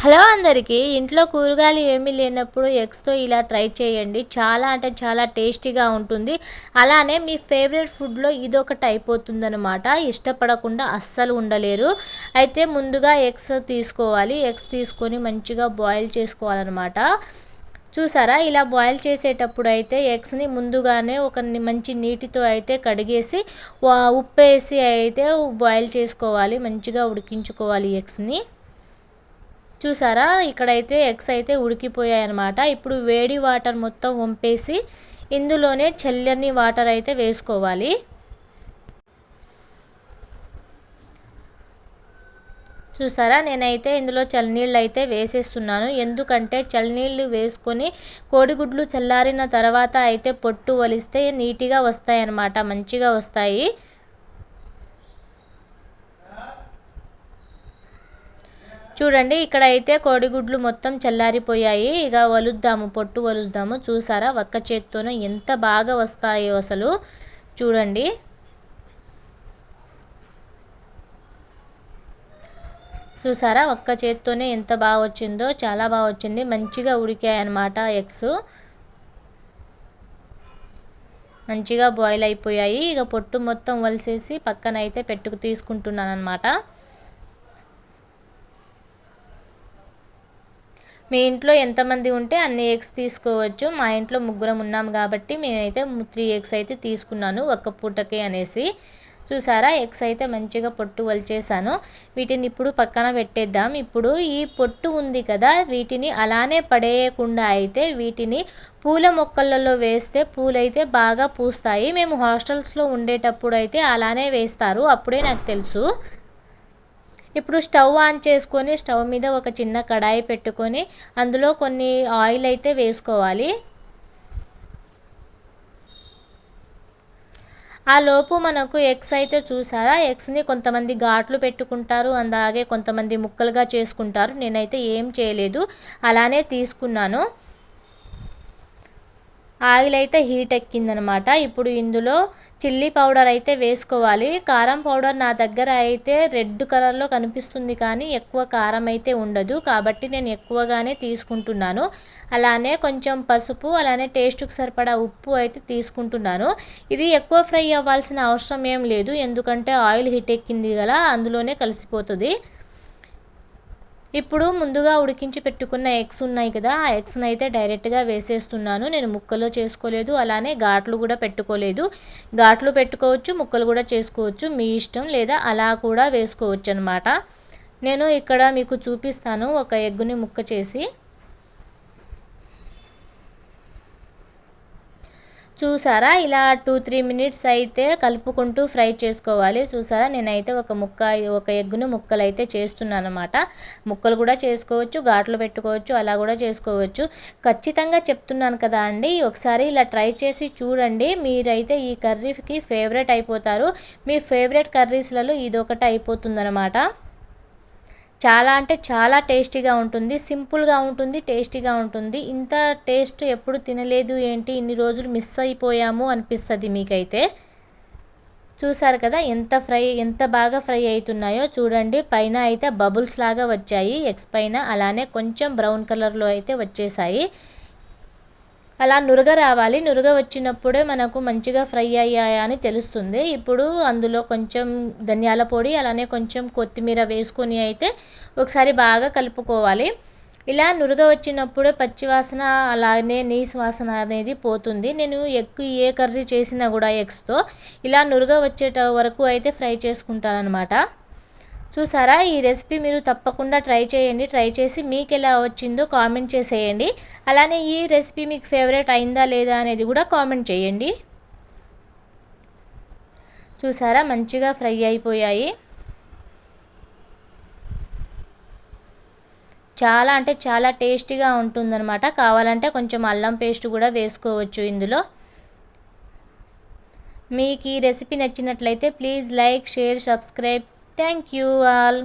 Hello అందరికీ. ఇంట్లో కూరగాయలు ఏమీ లేనప్పుడు ఎగ్స్తో ఇలా ట్రై చేయండి. చాలా అంటే చాలా టేస్టీగా ఉంటుంది. అలానే మీ ఫేవరెట్ ఫుడ్లో ఇదొకటి అయిపోతుందన్నమాట. ఇష్టపడకుండా అస్సలు ఉండలేరు. అయితే ముందుగా ఎగ్స్ తీసుకోవాలి. ఎగ్స్ తీసుకొని మంచిగా బాయిల్ చేసుకోవాలన్నమాట. చూసారా, ఇలా బాయిల్ చేసేటప్పుడు అయితే ఎగ్స్ని ముందుగానే ఒక మంచి నీటితో అయితే కడిగేసి ఉప్పు వేసి అయితే బాయిల్ చేసుకోవాలి. మంచిగా ఉడికించుకోవాలి ఎగ్స్ని. చూసారా, ఇక్కడైతే ఎగ్స్ అయితే ఉడికిపోయాయి అన్నమాట. ఇప్పుడు వేడి వాటర్ మొత్తం వంపేసి ఇందులోనే చల్లని వాటర్ అయితే వేసుకోవాలి. చూసారా, నేనైతే ఇందులో చల్లనీళ్ళు అయితే వేసేస్తున్నాను. ఎందుకంటే చల్లనీళ్ళు వేసుకొని కోడిగుడ్లు చల్లారిన తర్వాత అయితే పొట్టు వలిస్తే నీట్గా వస్తాయి అన్నమాట, మంచిగా వస్తాయి. చూడండి, ఇక్కడ అయితే కోడిగుడ్లు మొత్తం చల్లారిపోయాయి. ఇక వలుద్దాము, పొట్టు వలుద్దాము. చూసారా, ఒక్క చేత్తోనే ఎంత బాగా వస్తాయో అసలు. చూడండి, చూసారా, ఒక్క చేత్తోనే ఎంత బాగా వచ్చిందో, చాలా బాగా వచ్చింది. మంచిగా ఉడికాయి అన్నమాట ఎగ్స్, మంచిగా బాయిల్ అయిపోయాయి. ఇక పొట్టు మొత్తం వలిసేసి పక్కన అయితే తీసుకుంటున్నాను అన్నమాట. మీ ఇంట్లో ఎంతమంది ఉంటే అన్ని ఎగ్స్ తీసుకోవచ్చు. మా ఇంట్లో ముగ్గురం ఉన్నాం కాబట్టి నేనైతే 3 ఎగ్స్ అయితే తీసుకున్నాను ఒక్క పూటకే అనేసి. చూసారా, ఎగ్స్ అయితే మంచిగా పొట్టు వలిచేసాను. వీటిని ఇప్పుడు పక్కన పెట్టేద్దాం. ఇప్పుడు ఈ పొట్టు ఉంది కదా, వీటిని అలానే పడేయకుండా అయితే వీటిని పూల మొక్కలలో వేస్తే పూలైతే బాగా పూస్తాయి. మేము హాస్టల్స్లో ఉండేటప్పుడు అయితే అలానే వేస్తారు, అప్పుడే నాకు తెలుసు. ఇప్పుడు స్టవ్ ఆన్ చేసుకొని స్టవ్ మీద ఒక చిన్న కడాయి పెట్టుకొని అందులో కొన్ని ఆయిల్ అయితే వేసుకోవాలి. ఆ లోపు మనకు ఎగ్స్ అయితే చూసారా, ఎగ్స్ని కొంతమంది ఘాట్లు పెట్టుకుంటారు, అలాగే కొంతమంది ముక్కలుగా చేసుకుంటారు. నేనైతే ఏం చేయలేదు, అలానే తీసుకున్నాను. ఆయిల్ అయితే హీట్ ఎక్కిందనమాట. ఇప్పుడు ఇందులో చిల్లీ పౌడర్ అయితే వేసుకోవాలి. కారం పౌడర్ నా దగ్గర అయితే రెడ్ కలర్లో కనిపిస్తుంది, కానీ ఎక్కువ కారం అయితే ఉండదు, కాబట్టి నేను ఎక్కువగానే తీసుకుంటున్నాను. అలానే కొంచెం పసుపు, అలానే టేస్ట్కి సరిపడా ఉప్పు అయితే తీసుకుంటున్నాను. ఇది ఎక్కువ ఫ్రై అవ్వాల్సిన అవసరం ఏం లేదు, ఎందుకంటే ఆయిల్ హీట్ ఎక్కింది కదా, అందులోనే కలిసిపోతుంది. ఇప్పుడు ముందుగా ఉడికించి పెట్టుకున్న ఎగ్స్ ఉన్నాయి కదా, ఆ ఎగ్స్ని అయితే డైరెక్ట్గా వేసేస్తున్నాను. నేను ముక్కలు చేసుకోలేదు, అలానే ఘాట్లు కూడా పెట్టుకోలేదు. ఘాట్లు పెట్టుకోవచ్చు, ముక్కలు కూడా చేసుకోవచ్చు, మీ ఇష్టం, లేదా అలా కూడా వేసుకోవచ్చు అనమాట. నేను ఇక్కడ మీకు చూపిస్తాను ఒక ఎగ్గుని ముక్క చేసి. చూసారా, ఇలా 2-3 మినిట్స్ అయితే కలుపుకుంటూ ఫ్రై చేసుకోవాలి. చూసారా, నేనైతే ఒక ఎగ్గును ముక్కలు అయితే చేస్తున్నాను అనమాట. ముక్కలు కూడా చేసుకోవచ్చు, ఘాట్లు పెట్టుకోవచ్చు, అలా కూడా చేసుకోవచ్చు. ఖచ్చితంగా చెప్తున్నాను కదా అండి, ఒకసారి ఇలా ట్రై చేసి చూడండి. మీరైతే ఈ కర్రీకి ఫేవరెట్ అయిపోతారు. మీ ఫేవరెట్ కర్రీస్లలో ఇదొకటి అయిపోతుందన్నమాట. చాలా అంటే చాలా టేస్టీగా ఉంటుంది, సింపుల్గా ఉంటుంది, టేస్టీగా ఉంటుంది. ఇంత టేస్ట్ ఎప్పుడు తినలేదు ఏంటి, ఇన్ని రోజులు మిస్ అయిపోయాము అనిపిస్తుంది మీకైతే. చూసారు కదా ఎంత బాగా ఫ్రై అవుతున్నాయో. చూడండి, పైన అయితే బబుల్స్ లాగా వచ్చాయి ఎగ్స్ పైన, అలానే కొంచెం బ్రౌన్ కలర్లో అయితే వచ్చేసాయి. అలా నురగ రావాలి, నురగ వచ్చినప్పుడే మనకు మంచిగా ఫ్రై అయ్యాయా అని తెలుస్తుంది. ఇప్పుడు అందులో కొంచెం ధనియాల పొడి, అలానే కొంచెం కొత్తిమీర వేసుకొని అయితే ఒకసారి బాగా కలుపుకోవాలి. ఇలా నురగ వచ్చినప్పుడే పచ్చివాసన, అలానే నీసు వాసన అనేది పోతుంది. నేను ఏ కర్రీ చేసినా కూడా ఎగ్స్తో ఇలా నురగ వచ్చేట వరకు అయితే ఫ్రై చేసుకుంటాను అనమాట. చూసారా, ఈ రెసిపీ మీరు తప్పకుండా ట్రై చేయండి. ట్రై చేసి మీకు ఎలా వచ్చిందో కామెంట్ చేసేయండి. అలానే ఈ రెసిపీ మీకు ఫేవరెట్ అయిందా లేదా అనేది కూడా కామెంట్ చేయండి. చూసారా, మంచిగా ఫ్రై అయిపోయాయి. చాలా అంటే చాలా టేస్టీగా ఉంటుందన్నమాట. కావాలంటే కొంచెం అల్లం పేస్ట్ కూడా వేసుకోవచ్చు ఇందులో. మీకు ఈ రెసిపీ నచ్చినట్లయితే please like, share, subscribe. Thank you all.